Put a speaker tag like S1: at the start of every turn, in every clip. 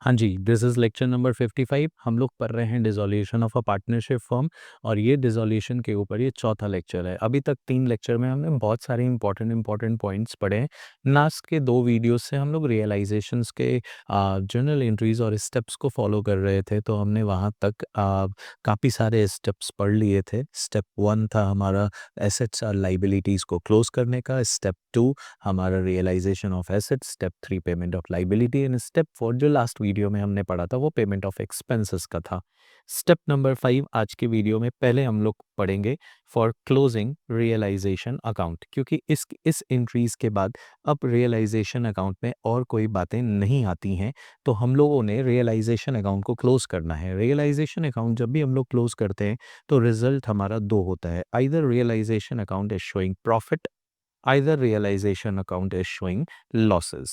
S1: हाँ जी, this is lecture number 55। हम लोग पढ़ रहे हैं dissolution of a partnership firm और ये डिसॉल्यूशन के ऊपर ये चौथा लेक्चर है। अभी तक 3 लेक्चर में हमने बहुत सारे इम्पोर्टेंट पॉइंट्स पढ़े हैं। लास्ट के 2 वीडियोज़ से हम लोग रियलाइज़ेशंस के जर्नल एंट्रीज़ और स्टेप्स को फॉलो कर रहे थे, तो हमने वहाँ तक काफ़ी सारे स्टेप्स पढ़ लिए थे। स्टेप 1 था हमारा एसेट्स और लायबिलिटीज़ को क्लोज़ करने का, स्टेप 2 हमारा realization of assets, step 3 payment of liability and step 4 जो लास्ट वीडियो में हमने पढ़ा था वो पेमेंट ऑफ एक्सपेंसेस का था। स्टेप नंबर 5 आज के वीडियो में पहले हम लोग पढ़ेंगे फॉर क्लोजिंग रियलाइजेशन अकाउंट, क्योंकि इस एंट्रीज के बाद अब रियलाइजेशन अकाउंट में और कोई बातें नहीं आती हैं, तो हम लोगों ने रियलाइजेशन अकाउंट को क्लोज करना है। रियलाइजेशन अकाउंट जब भी हम लोग क्लोज करते हैं तो रिजल्ट हमारा दो होता है, either realization account is showing profit, either realization account is showing losses।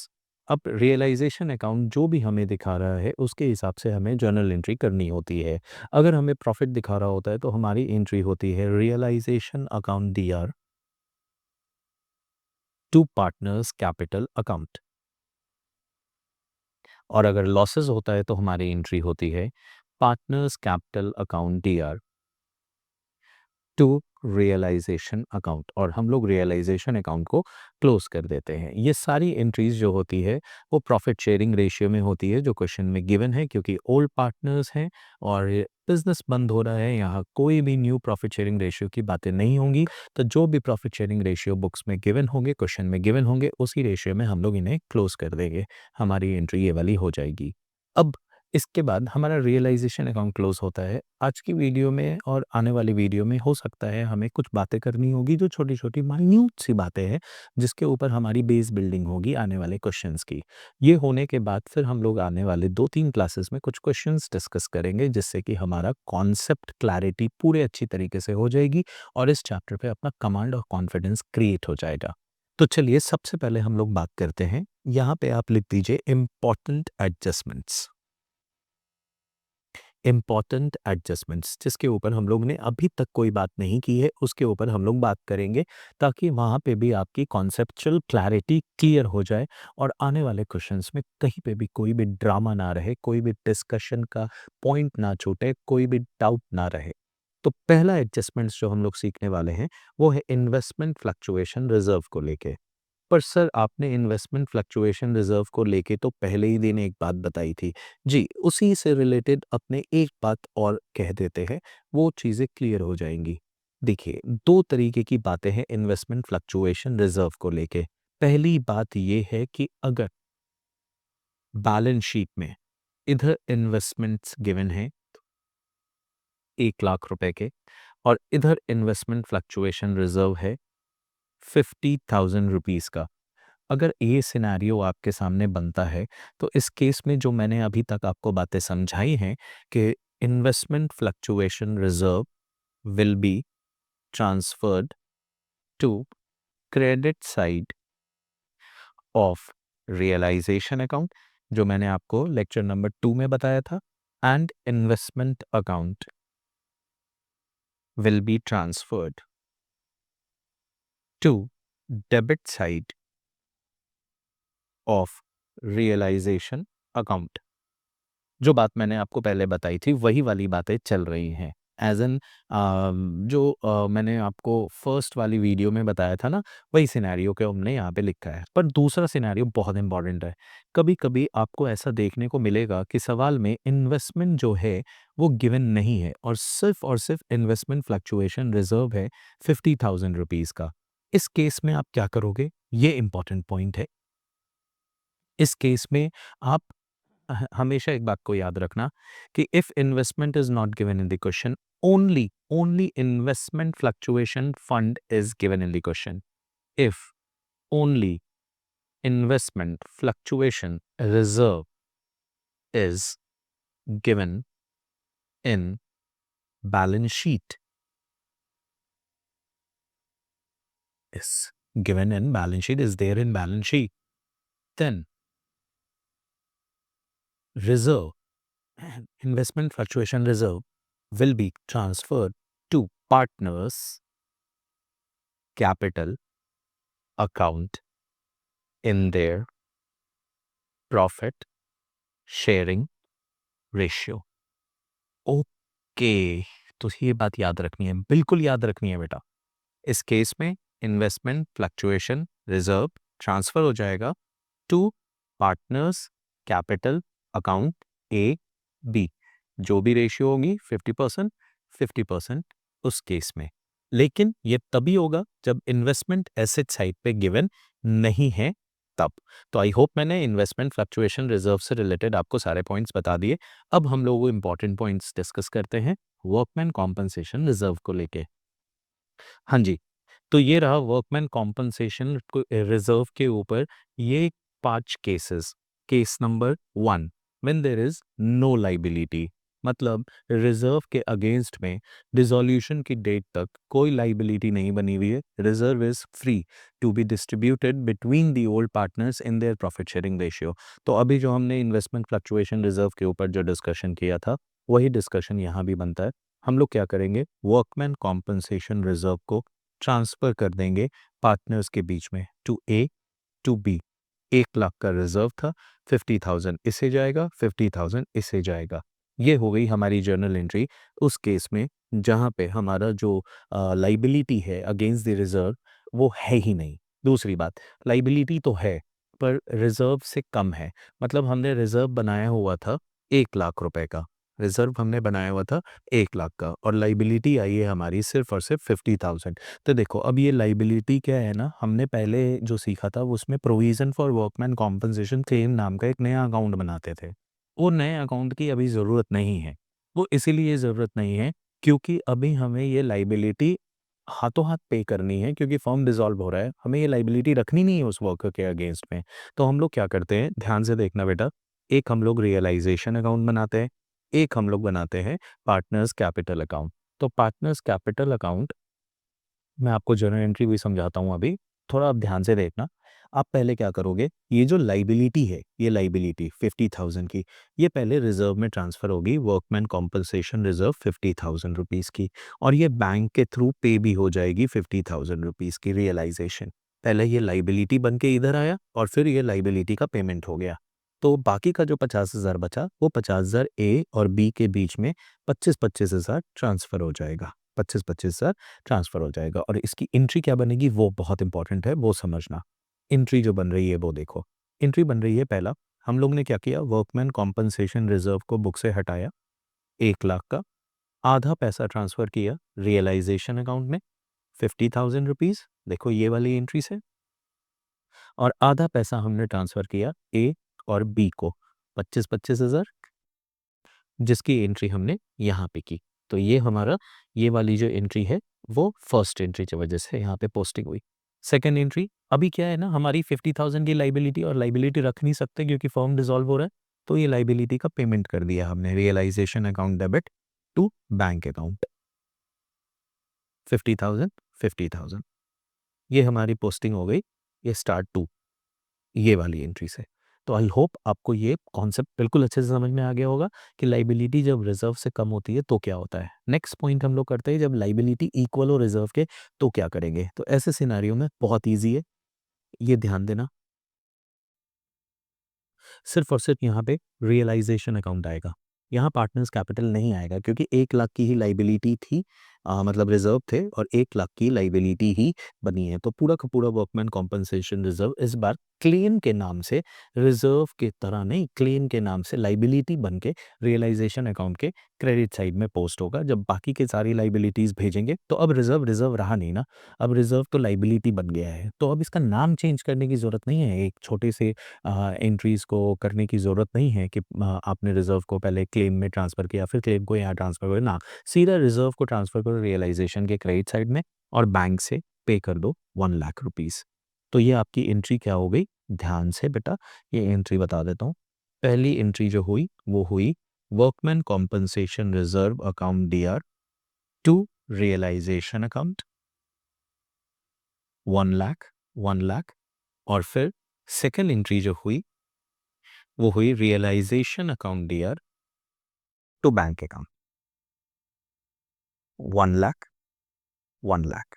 S1: अब रियलाइजेशन अकाउंट जो भी हमें दिखा रहा है उसके हिसाब से हमें जर्नल एंट्री करनी होती है। अगर हमें प्रॉफिट दिखा रहा होता है तो हमारी एंट्री होती है realization account DR to partners capital account, और अगर लॉसेस होता है तो हमारी एंट्री होती है partners capital account DR to realization account, और हम लोग रियलाइजेशन अकाउंट को क्लोज कर देते हैं। ये सारी एंट्रीज जो होती है वो प्रॉफिट शेयरिंग रेशियो में होती है जो क्वेश्चन में गिवन है, क्योंकि ओल्ड पार्टनर्स हैं और बिजनेस बंद हो रहा है, यहाँ कोई भी न्यू प्रॉफिट शेयरिंग रेशियो की बातें नहीं होंगी। तो जो भी प्रॉफिट शेयरिंग रेशियो बुक्स में गिवन होंगे, क्वेश्चन में गिवन होंगे, उसी रेशियो में हम लोग इन्हें क्लोज कर देंगे। हमारी एंट्री ये वाली हो जाएगी। अब इसके बाद हमारा रियलाइजेशन अकाउंट क्लोज होता है। आज की वीडियो में और आने वाली वीडियो में हो सकता है हमें कुछ बातें करनी होगी जो छोटी-छोटी माइन्यूट सी बातें हैं, जिसके ऊपर हमारी बेस बिल्डिंग होगी आने वाले क्वेश्चंस की। ये होने के बाद फिर हम लोग आने वाले 2-3 क्लासेस में कुछ क्वेश्चंस डिस्कस करेंगे, जिससे कि हमारा कॉन्सेप्ट क्लैरिटी पूरे अच्छी तरीके से हो जाएगी और इस चैप्टर पे अपना कमांड और कॉन्फिडेंस क्रिएट हो जाएगा। तो चलिए सबसे पहले हम लोग बात करते हैं। यहाँ पे आप लिख दीजिए इम्पोर्टेंट एडजस्टमेंट्स। इम्पॉर्टेंट एडजस्टमेंट्स जिसके ऊपर हम लोग ने अभी तक कोई बात नहीं की है, उसके ऊपर हम लोग बात करेंगे, ताकि वहाँ पे भी आपकी कॉन्सेप्चुअल क्लैरिटी क्लियर हो जाए और आने वाले क्वेश्चंस में कहीं पे भी कोई भी ड्रामा ना रहे, कोई भी डिस्कशन का पॉइंट ना छूटे, कोई भी डाउट ना रहे। तो पहला एडजस्टमेंट्स जो हम लोग सीखने वाले हैं वो है इन्वेस्टमेंट फ्लक्चुएशन रिजर्व को लेके। पर सर आपने इन्वेस्टमेंट फ्लक्चुएशन रिजर्व को लेके तो पहले ही दिन एक बात बताई थी। जी, उसी से रिलेटेड अपने एक बात और कह देते हैं, वो चीज़ें क्लियर हो जाएँगी। देखिए, 2 तरीके की बातें हैं इन्वेस्टमेंट फ्लक्चुएशन रिजर्व को लेके। पहली बात ये है कि अगर बैलेंस शीट में इधर इन्वेस्टमेंट्स गिवन हैं 1 लाख रुपए के और इधर इन्वेस्टमेंट फ्लक्चुएशन रिजर्व है 50,000 रुपीज़ का। अगर ये सिनेरियो आपके सामने बनता है, तो इस केस में जो मैंने अभी तक आपको बातें समझाई हैं कि investment fluctuation reserve will be transferred to credit side of realization account, जो मैंने आपको लेक्चर नंबर 2 में बताया था, and investment account will be transferred to debit side of realization account. जो बात मैंने आपको पहले बताई थी वही वाली बातें चल रही हैं। एज़ एन जो मैंने आपको फर्स्ट वाली वीडियो में बताया था ना, वही सिनेरियो को हमने यहाँ पे लिखा है। पर दूसरा सिनेरियो बहुत इम्पोर्टेंट है। कभी-कभी आपको ऐसा देखने को मिलेगा कि सवाल में इन्वेस्टमेंट जो है वो गिवन नहीं है और सिर्फ इन्वेस्टमेंट फ्लक्चुएशन रिज़र्व है 50,000 रुपीज़ का। इस केस में आप क्या करोगे? ये इम्पोर्टेंट पॉइंट है। इस केस में आप हमेशा एक बात को याद रखना कि if investment is not given in the question, only only investment fluctuation fund is given in the question. If only investment fluctuation reserve is given in balance sheet, is given in balance sheet, is there in balance sheet, then reserve, investment fluctuation reserve will be transferred to partners capital account in their profit sharing ratio. Okay, तो ये बात याद रखनी है, बिल्कुल याद रखनी है बेटा। इस केस में इन्वेस्टमेंट फ्लक्चुएशन रिजर्व ट्रांसफर हो जाएगा to partners capital account A B. जो भी रेशियो होगी 50% 50% उस केस में। लेकिन ये तभी होगा जब इन्वेस्टमेंट एसेट साइड पे गिवन नहीं है तब। तो आई होप मैंने इन्वेस्टमेंट फ्लक्चुएशन रिजर्व से रिलेटेड आपको सारे पॉइंट्स बता दिए। अब हम लोग वो इंपॉर्टेंट पॉइंट्स डिस्कस करते हैं वर्कमैन कॉम्पनसेशन रिजर्व को लेके। हाँ जी, तो ये रहा वर्कमैन कॉम्पनसेशन रिजर्व के ऊपर ये 5 cases. Case number 1, when there is no liability, मतलब रिजर्व के अगेंस्ट में डिसॉल्यूशन की डेट तक कोई लायबिलिटी नहीं बनी हुई है। Reserve is free to be distributed between the old partners in their profit sharing ratio. तो अभी जो हमने इन्वेस्टमेंट फ्लक्चुएशन रिजर्व के ऊपर जो डिस्कशन किया था वही डिस्कशन यहाँ भी बनता है। हम लोग क्या करेंगे, वर्कमैन कॉम्पनसेशन रिजर्व को ट्रांसफर कर देंगे पार्टनर्स के बीच में to A to B. 1 lakh का रिजर्व था, 50,000 इसे जाएगा, 50,000 इसे जाएगा। ये हो गई हमारी जर्नल एंट्री उस केस में जहाँ पे हमारा जो लाइबिलिटी है अगेंस्ट द रिजर्व वो है ही नहीं। दूसरी बात, लाइबिलिटी तो है पर रिजर्व से कम है। मतलब हमने रिजर्व बनाया हुआ था 1 लाख रुपए का, रिजर्व हमने बनाया हुआ था 1 लाख का और लाइबिलिटी आई है हमारी सिर्फ और सिर्फ 50,000। तो देखो अब ये लाइबिलिटी क्या है ना, हमने पहले जो सीखा था उसमें provision for workman compensation claim नाम का एक नया अकाउंट बनाते थे। वो नए अकाउंट की अभी ज़रूरत नहीं है। वो इसीलिए ज़रूरत नहीं है क्योंकि अभी हमें ये लाइबिलिटी हाथों हाथ पे करनी है क्योंकि फर्म डिसॉल्व हो रहा है। हमें ये लाइबिलिटी रखनी नहीं है उस वर्कर के अगेंस्ट में। तो हम लोग क्या करते हैं, ध्यान से देखना बेटा, एक हम लोग रियलाइजेशन अकाउंट बनाते हैं, एक हम लोग बनाते हैं पार्टनर्स कैपिटल अकाउंट। तो पार्टनर्स कैपिटल अकाउंट मैं आपको जर्नल एंट्री भी समझाता हूँ अभी, थोड़ा आप ध्यान से देखना। आप पहले क्या करोगे, ये जो लाइबिलिटी है, ये लाइबिलिटी 50,000 की, ये पहले रिजर्व में ट्रांसफर होगी, वर्कमैन कॉम्पनसेशन रिजर्व 50,000 रुपीज़ की, और ये बैंक के थ्रू पे भी हो जाएगी 50,000 रुपीज़ की रियलाइजेशन। पहले ये लाइबिलिटी बन के इधर आया और फिर ये लाइबिलिटी का पेमेंट हो गया। तो बाकी का जो 50,000 बचा वो 50,000 ए और बी के बीच में 25,000 ट्रांसफर हो जाएगा। 25,000 ट्रांसफ़र हो जाएगा और इसकी एंट्री क्या बनेगी वो बहुत इंपॉर्टेंट है, वो समझना। एंट्री जो बन रही है वो देखो। एंट्री बन रही है, पहला हम लोग ने क्या किया, वर्कमैन कॉम्पनसेशन रिजर्व को बुक से हटाया 1 लाख का, आधा पैसा ट्रांसफ़र किया रियलाइजेशन अकाउंट में 50,000 रुपीज़, देखो ये वाली एंट्री से, और आधा पैसा हमने ट्रांसफ़र किया ए और बी को 25,000 जिसकी एंट्री हमने यहाँ पे की। तो ये हमारा ये वाली जो एंट्री है वो फर्स्ट एंट्री की वजह से यहाँ पे पोस्टिंग हुई। सेकंड एंट्री, अभी क्या है ना, हमारी 50,000 की लाइबिलिटी, और लाइबिलिटी रख नहीं सकते क्योंकि फर्म डिसॉल्व हो रहा है, तो ये लाइबिलिटी का पेमेंट कर दिया हमने, realization account debit to bank account 50,000 50,000। ये हमारी पोस्टिंग हो गई, ये स्टार्ट टू ये वाली एंट्री से। तो आई होप आपको ये कॉन्सेप्ट बिल्कुल अच्छे से समझ में आ गया होगा कि लाइबिलिटी जब रिजर्व से कम होती है तो क्या होता है। नेक्स्ट पॉइंट हम लोग करते हैं, जब लाइबिलिटी इक्वल हो रिजर्व के तो क्या करेंगे। तो ऐसे सिनेरियो में बहुत ईजी है, ये ध्यान देना, सिर्फ और सिर्फ यहाँ पे रियलाइजेशन अकाउंट आएगा, यहाँ पार्टनर्स कैपिटल नहीं आएगा क्योंकि 1 लाख की ही लाइबिलिटी थी, मतलब रिजर्व थे और 1 लाख की लाइबिलिटी ही बनी है। तो पूरा का पूरा वर्कमैन कॉम्पनसेशन रिजर्व इस बार क्लेम के नाम से, रिजर्व के तरह नहीं, क्लेम के नाम से लाइबिलिटी बन के रियलाइजेशन अकाउंट के क्रेडिट साइड में पोस्ट होगा। जब बाकी के सारी लाइबिलिटीज भेजेंगे तो अब रिजर्व रिजर्व रहा नहीं ना, अब रिजर्व तो लाइबिलिटी बन गया है। तो अब इसका नाम चेंज करने की जरूरत नहीं है, एक छोटे से एंट्रीज़ को करने की ज़रूरत नहीं है कि आपने रिज़र्व को पहले क्लेम में ट्रांसफ़र किया, फिर क्लेम को यहाँ ट्रांसफ़र करो ना, सीधा रिज़र्व को ट्रांसफ़र करो रियलाइज़ेशन के क्रेडिट साइड में और बैंक से पे कर दो 1 लाख रुपीज़। तो ये आपकी एंट्री क्या हो गई, ध्यान से बेटा ये एंट्री बता देता हूँ। पहली एंट्री जो हुई वो हुई workman compensation reserve account DR to realization account 1 lakh 1 lakh, और फिर सेकंड एंट्री जो हुई वो हुई realization account DR to bank account 1 lakh 1 lakh.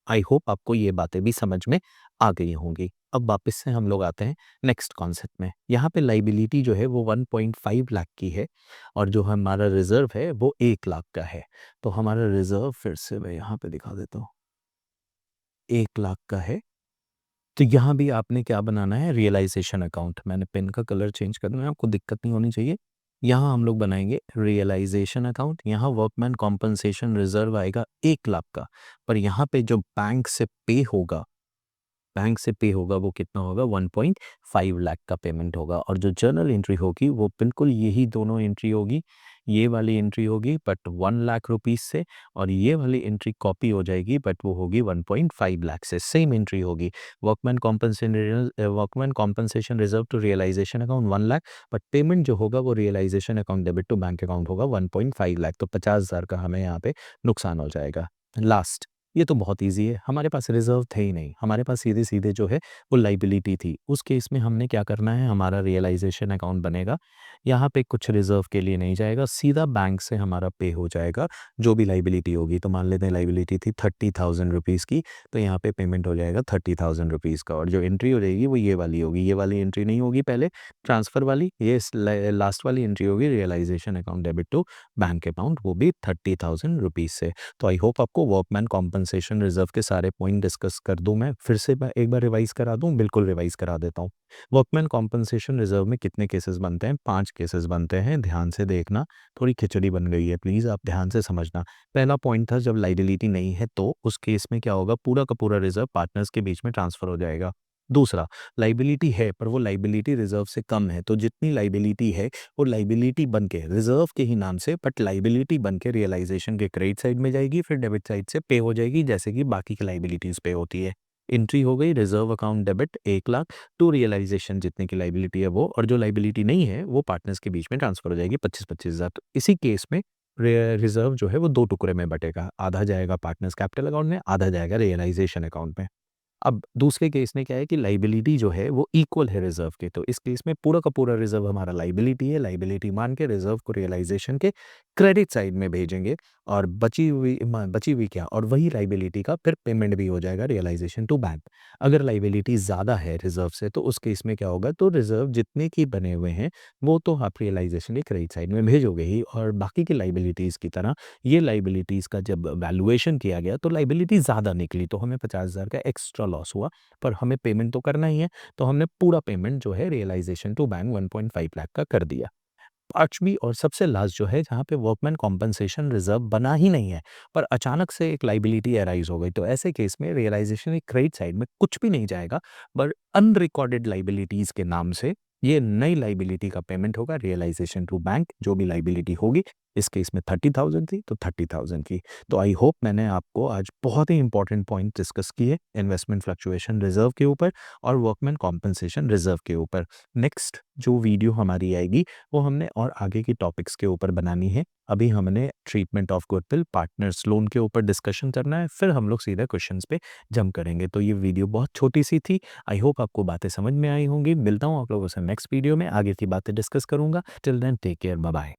S1: I hope आपको ये बातें भी समझ में आ गई होंगी। अब वापस से हम लोग आते हैं नेक्स्ट कॉन्सेप्ट में। यहाँ पे लाइबिलिटी जो है वो 1.5 लाख की है और जो हमारा रिज़र्व है वो 1 लाख का है। तो हमारा रिज़र्व फिर से मैं यहाँ पे दिखा देता हूँ, 1 लाख का है। तो यहाँ भी आपने क्या बनाना है, रियलाइज़ेशन अकाउंट। मैंने पेन का कलर चेंज कर दिया, आपको दिक्कत नहीं होनी चाहिए। यहाँ हम लोग बनाएँगे रियलाइज़ेशन अकाउंट, यहाँ वर्कमैन कॉम्पेंसेशन रिज़र्व आएगा 1 लाख का, पर यहाँ पे जो बैंक से पे होगा वो कितना होगा, 1.5 लाख का पेमेंट होगा। और जो जर्नल एंट्री होगी वो बिल्कुल यही दोनों एंट्री होगी, ये वाली एंट्री होगी बट 1 लाख रुपीस से, और ये वाली एंट्री कॉपी हो जाएगी बट वो होगी 1.5 लाख से, सेम एंट्री होगी। Workman compensation reserve to realization account 1 lakh, but payment जो होगा वो realization account debit to bank account होगा 1.5 लाख। तो 50,000 का हमें यहाँ पे नुकसान हो जाएगा। लास्ट, ये तो बहुत ईज़ी है, हमारे पास रिज़र्व थे ही नहीं, हमारे पास सीधे-सीधे जो है वो लायबिलिटी थी। उस केस में हमने क्या करना है, हमारा रियलाइज़ेशन अकाउंट बनेगा, यहाँ पे कुछ रिज़र्व के लिए नहीं जाएगा, सीधा बैंक से हमारा पे हो जाएगा जो भी लायबिलिटी होगी। तो मान लेते हैं लायबिलिटी थी 30,000 रुपीज़ की, तो यहाँ पे पेमेंट हो जाएगा 30,000 रुपीज़ का, और जो एंट्री हो जाएगी वो ये वाली होगी। ये वाली एंट्री नहीं होगी पहले, ट्रांसफ़र वाली, ये लास्ट वाली एंट्री होगी realization account debit to bank account, वो भी 30,000 रुपीज़ से। तो आई होप आपको वर्कमैन कॉम्पनसेशन रिजर्व के सारे पॉइंट डिस्कस कर दूं, मैं फिर से एक बार रिवाइज करा दूं, बिल्कुल रिवाइज करा देता हूं। वर्कमैन कॉम्पनसेशन रिजर्व में कितने केसेस बनते हैं, 5 केसेस बनते हैं। ध्यान से देखना, थोड़ी खिचड़ी बन गई है, प्लीज़ आप ध्यान से समझना। पहला पॉइंट था जब लाइबिलिटी नहीं है तो उस केस में क्या होगा, पूरा का पूरा रिजर्व पार्टनर्स के बीच में ट्रांसफर हो जाएगा। दूसरा, लाइबिलिटी है पर वो लाइबिलिटी रिजर्व से कम है, तो जितनी लाइबिलिटी है वो लाइबिलिटी बन के रिजर्व के ही नाम से, बट लाइबिलिटी बन के रियलाइजेशन के क्रेडिट साइड में जाएगी, फिर डेबिट साइड से पे हो जाएगी, जैसे कि बाकी की लाइबिलिटीज पे होती है। एंट्री हो गई reserve account debit 1 lakh to realization, जितने की लाइबिलिटी है वो, और जो लाइबिलिटी नहीं है वो पार्टनर्स के बीच में ट्रांसफर हो जाएगी 25-25 हज़ार। तो इसी केस में रिजर्व जो है वो 2 टुकड़े में बटेगा, आधा जाएगा पार्टनर्स कैपिटल अकाउंट में, आधा जाएगा रियलाइजेशन अकाउंट में। अब दूसरे केस में क्या है कि लाइबिलिटी जो है वो इक्वल है रिजर्व के, तो इस केस में पूरा का पूरा रिजर्व हमारा लाइबिलिटी है, लाइबिलिटी मान के रिजर्व को रियलाइजेशन के क्रेडिट साइड में भेजेंगे, और बची हुई क्या, और वही लाइबिलिटी का फिर पेमेंट भी हो जाएगा रियलाइजेशन टू बैंक। अगर लाइबिलिटी ज़्यादा है रिजर्व से तो उस केस में क्या होगा, तो रिजर्व जितने की बने हुए हैं वो तो आप रियलाइजेशन के क्रेडिट साइड में भेजोगे ही, और बाकी की लाइबिलिटीज़ की तरह ये लाइबिलिटीज़ का जब वैल्यूएशन किया गया तो लाइबिलिटी ज़्यादा निकली, तो हमें 50,000 का एक्स्ट्रा लॉस हुआ, पर हमें पेमेंट तो करना ही है, तो हमने पूरा पेमेंट जो है रियलाइजेशन टू बैंक 1.5 लाख का कर दिया। पाँचवीं और सबसे लास्ट जो है जहाँ पे वर्कमैन कॉम्पेंसेशन रिजर्व बना ही नहीं है, पर अचानक से एक लाइबिलिटी अराइज हो गई, तो ऐसे केस में रियलाइजेशन एक क्रेडिट साइड में कुछ भी नहीं जाएगा, बट अनरिकॉर्डेड लाइबिलिटीज के नाम से ये नई लाइबिलिटी का पेमेंट होगा रियलाइजेशन टू बैंक, जो भी लाइबिलिटी होगी। इस केस में 30,000 थी तो 30,000 की। तो आई होप मैंने आपको आज बहुत ही इंपॉर्टेंट पॉइंट डिस्कस किए इन्वेस्टमेंट फ्लक्चुएशन रिजर्व के ऊपर और वर्कमैन कॉम्पेंसेशन रिजर्व के ऊपर। नेक्स्ट जो वीडियो हमारी आएगी वो हमने और आगे की टॉपिक्स के ऊपर बनानी है। अभी हमने treatment of goodwill partners loan के ऊपर डिस्कशन करना है, फिर हम लोग सीधा क्वेश्चंस पे जंप करेंगे। तो ये वीडियो बहुत छोटी सी थी, आई होप आपको बातें समझ में आई होंगी। मिलता हूँ आप लोगों से नेक्स्ट वीडियो में, आगे की बातें डिस्कस करूंगा। Till then take care, bye bye.